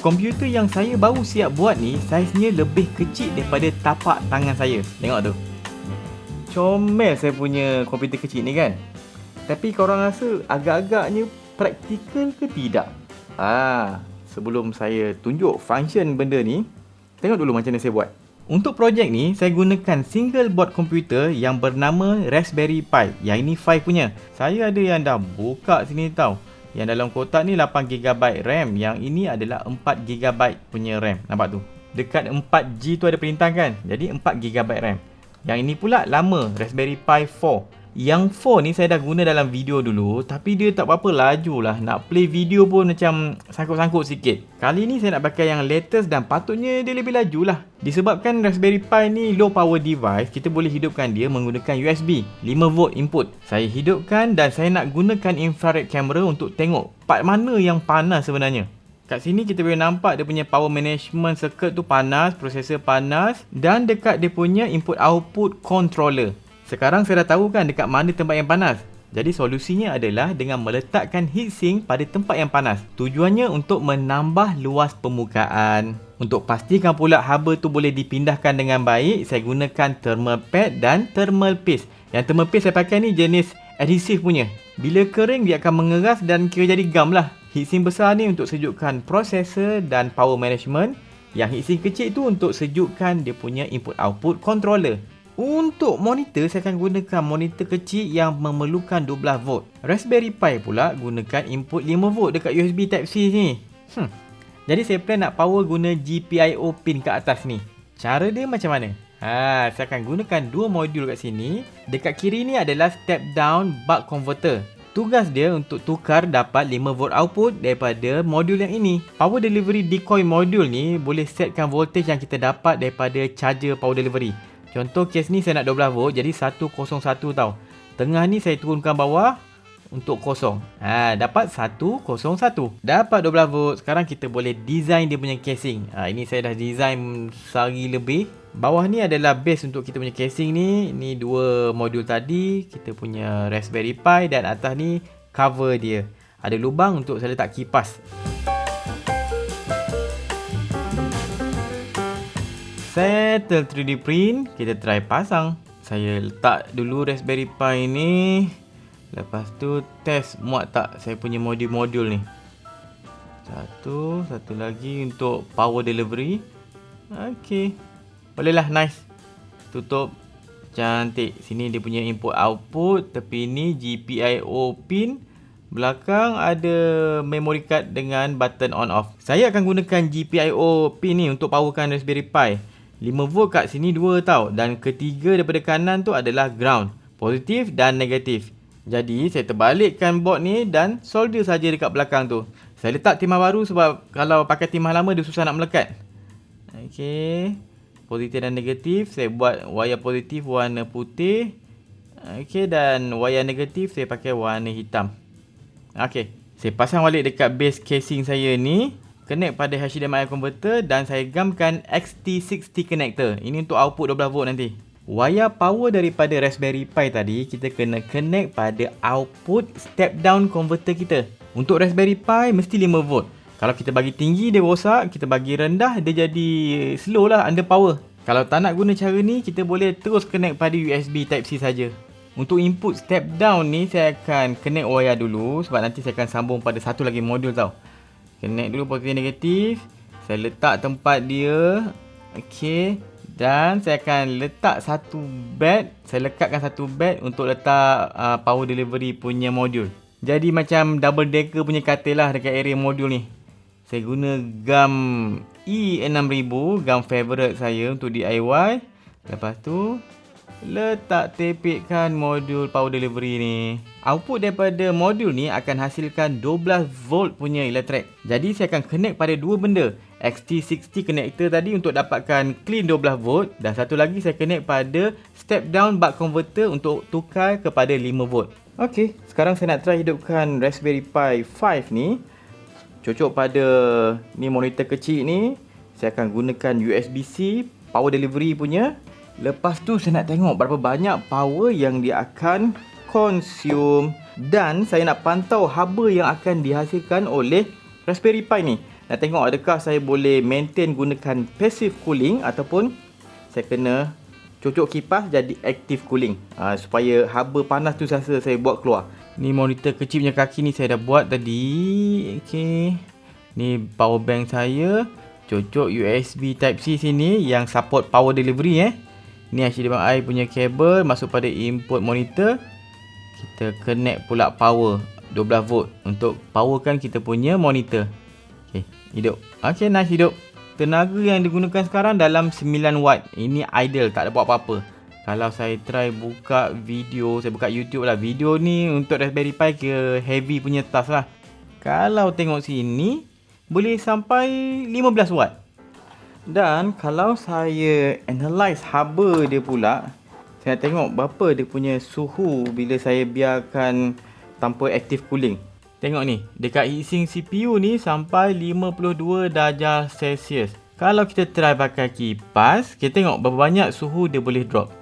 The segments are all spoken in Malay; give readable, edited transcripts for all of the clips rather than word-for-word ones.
Komputer yang saya baru siap buat ni saiznya lebih kecil daripada tapak tangan saya. Tengok tu. Comel saya punya komputer kecil ni kan. Tapi korang rasa agak-agaknya praktikal ke tidak? Sebelum saya tunjuk function benda ni, tengok dulu macam mana saya buat. Untuk projek ni, saya gunakan single board komputer yang bernama Raspberry Pi. Yang ini 5 punya. Saya ada yang dah buka sini tau. Yang dalam kotak ni 8GB RAM. Yang ini adalah 4GB punya RAM. Nampak tu? Dekat 4G tu ada perintah kan? Jadi 4GB RAM. Yang ini pula lama, Raspberry Pi 4. Yang 4 ni saya dah guna dalam video dulu, tapi dia tak berapa laju lah. Nak play video pun macam sangkut-sangkut sikit. Kali ni saya nak pakai yang latest dan patutnya dia lebih laju lah. Disebabkan Raspberry Pi ni low power device, kita boleh hidupkan dia menggunakan USB 5V input. Saya hidupkan dan saya nak gunakan infrared camera untuk tengok part mana yang panas sebenarnya. Kat sini kita boleh nampak dia punya power management circuit tu panas, processor panas, dan dekat dia punya input output controller. Sekarang saya dah tahu kan dekat mana tempat yang panas. Jadi solusinya adalah dengan meletakkan heatsink pada tempat yang panas. Tujuannya untuk menambah luas permukaan. Untuk pastikan pula haba tu boleh dipindahkan dengan baik, saya gunakan thermal pad dan thermal paste. Yang thermal paste saya pakai ni jenis adhesive punya. Bila kering dia akan mengeras dan kira jadi gam lah. Heatsink besar ni untuk sejukkan processor dan power management. Yang heatsink kecil tu untuk sejukkan dia punya input output controller. Untuk monitor, saya akan gunakan monitor kecil yang memerlukan 12V. Raspberry Pi pula gunakan input 5V dekat USB Type-C ni. Jadi saya plan nak power guna GPIO pin kat atas ni. Cara dia macam mana? Saya akan gunakan dua modul kat sini. Dekat kiri ni adalah step down buck converter. Tugas dia untuk tukar dapat 5V output daripada modul yang ini. Power delivery decoy modul ni boleh setkan voltage yang kita dapat daripada charger power delivery. Contoh kes ni saya nak 12V, jadi 101 tau. Tengah ni saya turunkan bawah untuk kosong. Dapat 101. Dapat 12V. Sekarang kita boleh design dia punya casing. Ini saya dah design sehari lebih. Bawah ni adalah base untuk kita punya casing ni. Ni dua modul tadi, kita punya Raspberry Pi, dan atas ni cover dia. Ada lubang untuk saya letak kipas. Settle 3D print, kita try pasang. Saya letak dulu Raspberry Pi ni. Lepas tu test muat tak saya punya modul-modul ni. Satu lagi untuk power delivery. Okey. Boleh lah, nice. Tutup. Cantik. Sini dia punya input output. Tepi ni GPIO pin. Belakang ada memory card dengan button on off. Saya akan gunakan GPIO pin ni untuk powerkan Raspberry Pi. 5V kat sini 2 tau. Dan ketiga daripada kanan tu adalah ground. Positif dan negatif. Jadi saya terbalikkan board ni dan solder saja dekat belakang tu. Saya letak timah baru sebab kalau pakai timah lama dia susah nak melekat. Okey. Positif dan negatif. Saya buat wayar positif warna putih. Okey, dan wayar negatif saya pakai warna hitam. Okey. Saya pasang balik dekat base casing saya ni. Connect pada HDMI converter dan saya gamkan XT60 connector. Ini untuk output 12V nanti. Wayar power daripada Raspberry Pi tadi kita kena connect pada output step down converter kita. Untuk Raspberry Pi mesti 5V. Kalau kita bagi tinggi dia rosak, kita bagi rendah dia jadi slow lah, under power. Kalau tak nak guna cara ni, kita boleh terus connect pada USB Type-C saja. Untuk input step down ni saya akan connect wayar dulu sebab nanti saya akan sambung pada satu lagi modul tau. Connect dulu positif negatif. Saya letak tempat dia. Okey. Dan saya akan letak satu bed. Saya lekatkan satu bed untuk letak power delivery punya modul. Jadi macam double decker punya katil lah dekat area modul ni. Saya guna gam E6000. Gam favorite saya untuk DIY. Lepas tu letak tepikkan modul power delivery ni. Output daripada modul ni akan hasilkan 12V punya elektrik. Jadi saya akan connect pada dua benda. XT60 connector tadi untuk dapatkan clean 12V. Dan satu lagi saya connect pada step down buck converter untuk tukar kepada 5V. Okey, sekarang saya nak try hidupkan Raspberry Pi 5 ni. Cocok pada ni monitor kecil ni. Saya akan gunakan USB-C power delivery punya. Lepas tu saya nak tengok berapa banyak power yang dia akan consume. Dan saya nak pantau haba yang akan dihasilkan oleh Raspberry Pi ni. Nak tengok adakah saya boleh maintain gunakan passive cooling ataupun saya kena cocok kipas jadi active cooling, supaya haba panas tu saya buat keluar. Ni monitor kecil punya kaki ni saya dah buat tadi. Okey. Ni power bank saya. Cocok USB Type-C sini yang support power delivery. Ni HDMI punya kabel masuk pada input monitor. Kita connect pula power 12 volt untuk powerkan kita punya monitor. Okey, hidup. Okey, nice, hidup. Tenaga yang digunakan sekarang dalam 9 watt. Ini idle, tak ada buat apa-apa. Kalau saya try buka video, saya buka YouTube lah. Video ni untuk Raspberry Pi ke heavy punya task lah. Kalau tengok sini, boleh sampai 15 watt. Dan kalau saya analyse haba dia pula, saya nak tengok berapa dia punya suhu bila saya biarkan tanpa active cooling. Tengok ni, dekat heatsink CPU ni sampai 52 darjah Celsius. Kalau kita try pakai kipas, kita tengok berapa banyak suhu dia boleh drop.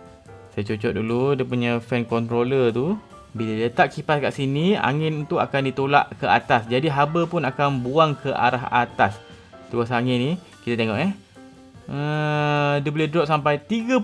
Saya cocok dulu dia punya fan controller tu. Bila letak kipas kat sini, angin tu akan ditolak ke atas. Jadi haba pun akan buang ke arah atas. Terus angin ni, kita tengok dia boleh drop sampai 37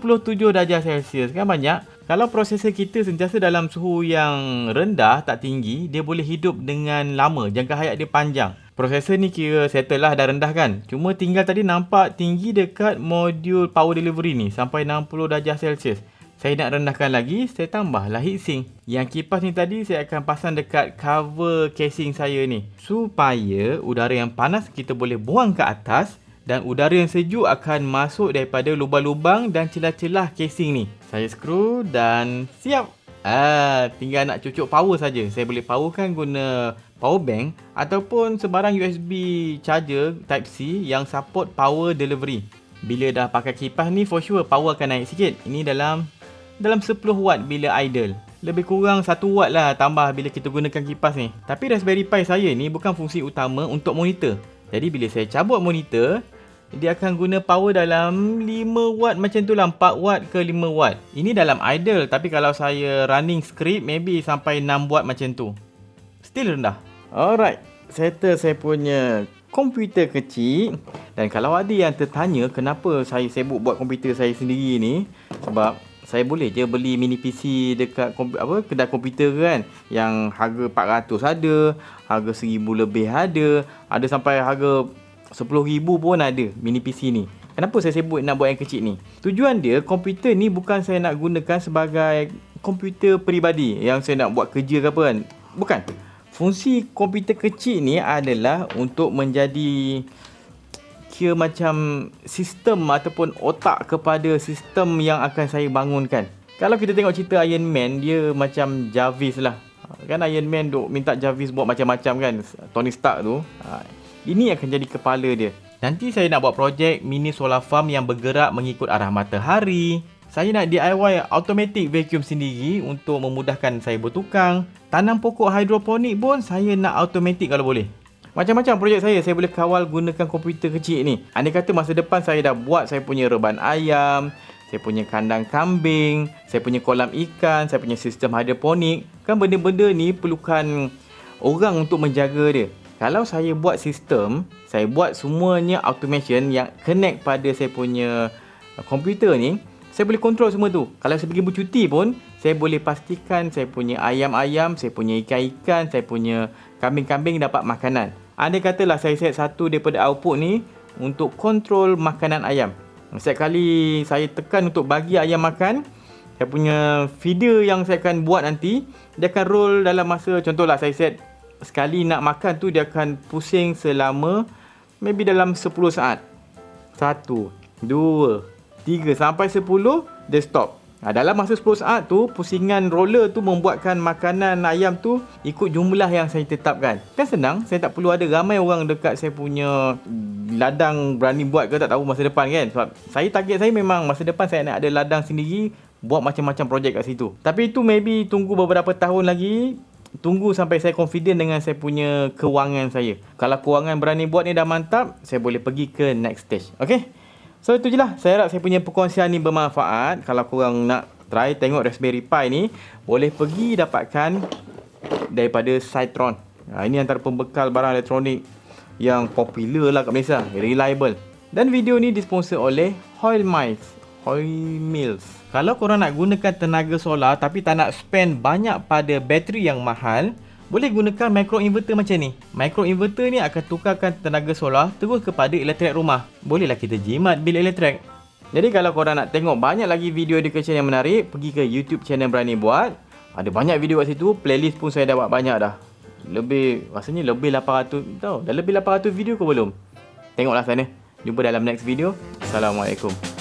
darjah Celsius. Kan banyak? Kalau prosesor kita sentiasa dalam suhu yang rendah, tak tinggi, dia boleh hidup dengan lama, jangka hayat dia panjang. Prosesor ni kira settle lah, dah rendah kan. Cuma tinggal tadi nampak tinggi dekat modul power delivery ni, sampai 60 darjah Celsius. Saya nak rendahkan lagi, saya tambahlah heatsink. Yang kipas ni tadi saya akan pasang dekat cover casing saya ni, supaya udara yang panas kita boleh buang ke atas dan udara yang sejuk akan masuk daripada lubang-lubang dan celah-celah casing ni. Saya screw dan siap. Tinggal nak cucuk power saja. Saya boleh powerkan guna power bank ataupun sebarang USB charger Type-C yang support power delivery. Bila dah pakai kipas ni, for sure power akan naik sikit. Ini dalam 10 watt bila idle. Lebih kurang 1 watt lah tambah bila kita gunakan kipas ni. Tapi Raspberry Pi saya ni bukan fungsi utama untuk monitor. Jadi bila saya cabut monitor, dia akan guna power dalam 5 watt macam tu lah, 4 watt ke 5 watt. Ini dalam idle, tapi kalau saya running script maybe sampai 6 watt macam tu. Still rendah. Alright, settle saya punya komputer kecil. Dan kalau ada yang tertanya kenapa saya sibuk buat komputer saya sendiri ni, sebab saya boleh je beli mini PC dekat kedai komputer kan, yang harga 400 ada, harga 1000 lebih ada sampai harga 10,000 pun ada mini PC ni. Kenapa saya sibuk nak buat yang kecil ni? Tujuan dia, komputer ni bukan saya nak gunakan sebagai komputer peribadi yang saya nak buat kerja ke apa kan. Bukan. Fungsi komputer kecil ni adalah untuk menjadi kira macam sistem ataupun otak kepada sistem yang akan saya bangunkan. Kalau kita tengok cerita Iron Man, dia macam Jarvis lah. Kan Iron Man duk minta Jarvis buat macam-macam kan, Tony Stark tu. Ini akan jadi kepala dia. Nanti saya nak buat projek mini solar farm yang bergerak mengikut arah matahari. Saya nak DIY automatic vacuum sendiri untuk memudahkan saya bertukang. Tanam pokok hidroponik pun saya nak automatic kalau boleh. Macam-macam projek saya boleh kawal gunakan komputer kecil ni. Andai kata masa depan saya dah buat saya punya reban ayam, saya punya kandang kambing, saya punya kolam ikan, saya punya sistem hidroponik. Kan benda-benda ni perlukan orang untuk menjaga dia. Kalau saya buat sistem, saya buat semuanya automation yang connect pada saya punya komputer ni, saya boleh kontrol semua tu. Kalau saya pergi bercuti pun, saya boleh pastikan saya punya ayam-ayam, saya punya ikan-ikan, saya punya kambing-kambing dapat makanan. Andai katalah saya set satu daripada output ni untuk kontrol makanan ayam. Setiap kali saya tekan untuk bagi ayam makan, saya punya feeder yang saya akan buat nanti, dia akan roll dalam masa, contohlah saya set sekali nak makan tu dia akan pusing selama maybe dalam 10 saat. 1, 2, 3 sampai 10 dia stop. Dalam masa 10 saat tu pusingan roller tu membuatkan makanan ayam tu ikut jumlah yang saya tetapkan. Kan senang, saya tak perlu ada ramai orang dekat saya punya ladang berani buat ke tak tahu masa depan kan. Sebab saya target saya memang masa depan saya nak ada ladang sendiri, buat macam-macam projek kat situ. Tapi itu maybe tunggu beberapa tahun lagi. Tunggu sampai saya confident dengan saya punya kewangan saya. Kalau kewangan berani buat ni dah mantap, saya boleh pergi ke next stage. Okay? So itu je lah. Saya harap saya punya perkongsian ni bermanfaat. Kalau korang nak try tengok Raspberry Pi ni, boleh pergi dapatkan daripada Cytron. Ini antara pembekal barang elektronik yang popular lah kat Malaysia, reliable. Dan video ni disponsor oleh Hoyle Mills. Kalau korang nak gunakan tenaga solar tapi tak nak spend banyak pada bateri yang mahal, boleh gunakan microinverter macam ni. Microinverter ni akan tukarkan tenaga solar terus kepada elektrik rumah. Bolehlah kita jimat bil elektrik. Jadi kalau korang nak tengok banyak lagi video education yang menarik, pergi ke YouTube channel Berani Buat. Ada banyak video kat situ, playlist pun saya dah buat banyak dah. Rasanya lebih 800 tau. Dah lebih 800 video ke belum? Tengoklah sana. Jumpa dalam next video. Assalamualaikum.